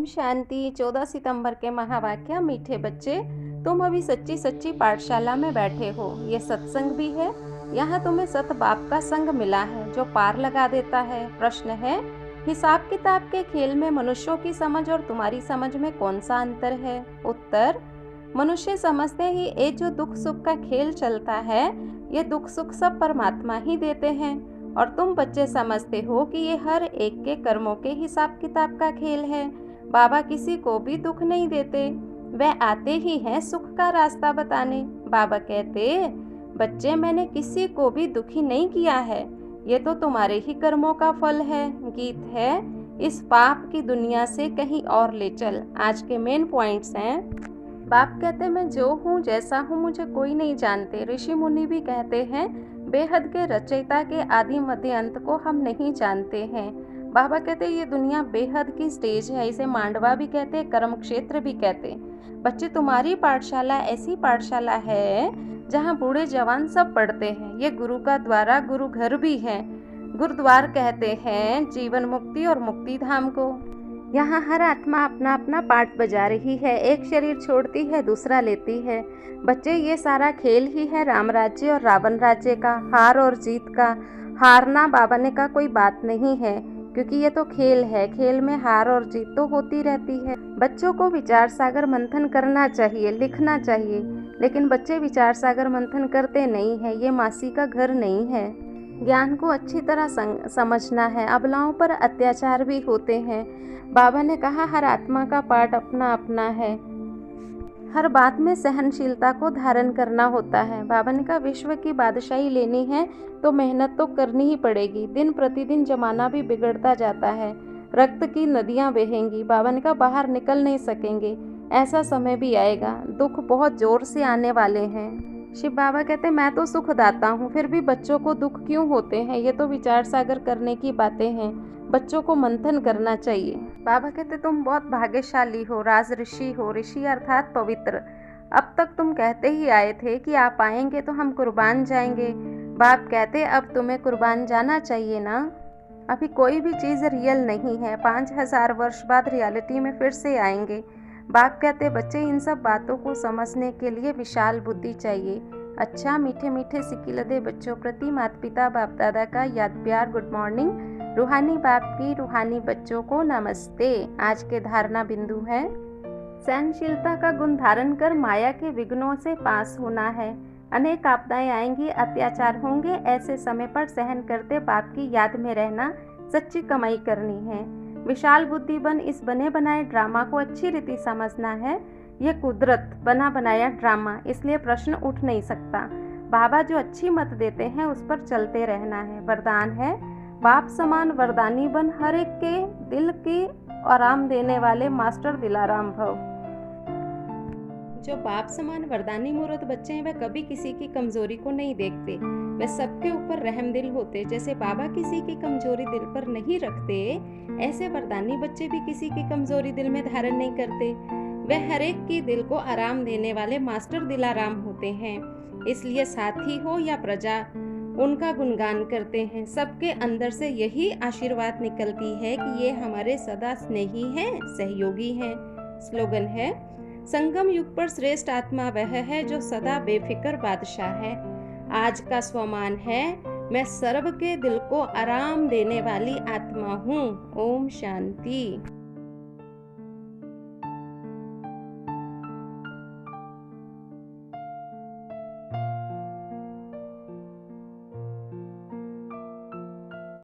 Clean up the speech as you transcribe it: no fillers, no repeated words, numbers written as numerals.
शांति। 14 सितंबर के महावाक्य। मीठे बच्चे, तुम अभी सच्ची सच्ची पाठशाला में बैठे हो। ये सत्संग भी है। यहाँ तुम्हें सत बाप का संग मिला है जो पार लगा देता है। प्रश्न है, हिसाब किताब के खेल में मनुष्यों की समझ और तुम्हारी समझ में कौन सा अंतर है? उत्तर, मनुष्य समझते ही ये जो दुख सुख का खेल चलता है, ये दुख सुख सब परमात्मा ही देते हैं, और तुम बच्चे समझते हो कि ये हर एक के कर्मों के हिसाब किताब का खेल है। बाबा किसी को भी दुख नहीं देते, वह आते ही हैं सुख का रास्ता बताने। बाबा कहते, बच्चे मैंने किसी को भी दुखी नहीं किया है, ये तो तुम्हारे ही कर्मों का फल है। गीत है, इस पाप की दुनिया से कहीं और ले चल। आज के मेन पॉइंट्स हैं। बाप कहते, मैं जो हूँ जैसा हूँ मुझे कोई नहीं जानते। ऋषि मुनि भी कहते हैं, बेहद के रचयिता के आदि मध्य अंत को हम नहीं जानते हैं। बाबा कहते, ये दुनिया बेहद की स्टेज है। इसे मांडवा भी कहते, कर्म क्षेत्र भी कहते। बच्चे, तुम्हारी पाठशाला ऐसी पाठशाला है जहाँ बूढ़े जवान सब पढ़ते हैं। ये गुरु का द्वारा गुरु घर भी है। गुरुद्वार कहते हैं जीवन मुक्ति और मुक्ति धाम को। यहाँ हर आत्मा अपना अपना पार्ट बजा रही है। एक शरीर छोड़ती है, दूसरा लेती है। बच्चे, ये सारा खेल ही है राम राज्य और रावण राज्य का, हार और जीत का। हारना बाबा ने का कोई बात नहीं है, क्योंकि ये तो खेल है। खेल में हार और जीत तो होती रहती है। बच्चों को विचार सागर मंथन करना चाहिए, लिखना चाहिए, लेकिन बच्चे विचार सागर मंथन करते नहीं है। ये मासी का घर नहीं है। ज्ञान को अच्छी तरह समझना है। अबलाओं पर अत्याचार भी होते हैं। बाबा ने कहा, हर आत्मा का पार्ट अपना अपना है। हर बात में सहनशीलता को धारण करना होता है। बाबा ने कहा, विश्व की बादशाही लेनी है तो मेहनत तो करनी ही पड़ेगी। दिन प्रतिदिन जमाना भी बिगड़ता जाता है। रक्त की नदियां बहेंगी। बाबा ने कहा, बाहर निकल नहीं सकेंगे। ऐसा समय भी आएगा। दुख बहुत जोर से आने वाले हैं। शिव बाबा कहते, मैं तो सुखदाता हूँ, फिर भी बच्चों को दुख क्यों होते हैं? ये तो विचार सागर करने की बातें हैं। बच्चों को मंथन करना चाहिए। बाबा कहते, तुम बहुत भाग्यशाली हो, राज ऋषि हो। ऋषि अर्थात पवित्र। अब तक तुम कहते ही आए थे कि आप आएंगे तो हम कुर्बान जाएंगे। बाप कहते, अब तुम्हें कुर्बान जाना चाहिए ना। अभी कोई भी चीज़ रियल नहीं है। 5000 वर्ष बाद रियलिटी में फिर से आएंगे। बाप कहते, बच्चे इन सब बातों को समझने के लिए विशाल बुद्धि चाहिए। अच्छा, मीठे मीठे सिकिलदे बच्चों प्रति माता पिता बाप दादा का याद प्यार गुड मॉर्निंग। रूहानी बाप की रूहानी बच्चों को नमस्ते। आज के धारणा बिंदु है, सहनशीलता का गुण धारण कर माया के विघ्नों से पास होना है। अनेक आपदाएं आएंगी, अत्याचार होंगे। ऐसे समय पर सहन करते बाप की याद में रहना, सच्ची कमाई करनी है। विशाल बुद्धि बन इस बने बनाए ड्रामा को अच्छी रीति समझना है। यह कुदरत बना बनाया ड्रामा, इसलिए प्रश्न उठ नहीं सकता। बाबा जो अच्छी मत देते हैं उस पर चलते रहना है। वरदान है, बाप समान वरदानी बन हर एक के दिल के आराम देने वाले मास्टर दिलाराम भव। जो बाप समान वरदानी मूर्त बच्चे हैं, वह कभी किसी की कमजोरी को नहीं देखते। वह सबके ऊपर रहम दिल होते। जैसे बाबा किसी की कमजोरी दिल पर नहीं रखते, ऐसे वरदानी बच्चे भी किसी की कमजोरी दिल में धारण नहीं करते। वह हर एक की दिल को आराम देने वाले मास्टर दिलाराम होते हैं। इसलिए साथी हो या प्रजा, उनका गुणगान करते हैं। सबके अंदर से यही आशीर्वाद निकलती है कि ये हमारे सदा स्नेही हैं, सहयोगी हैं। स्लोगन है, संगम युग पर श्रेष्ठ आत्मा वह है जो सदा बेफिक्र बादशाह है। आज का स्वमान है, मैं सर्व के दिल को आराम देने वाली आत्मा हूँ। ओम शांति।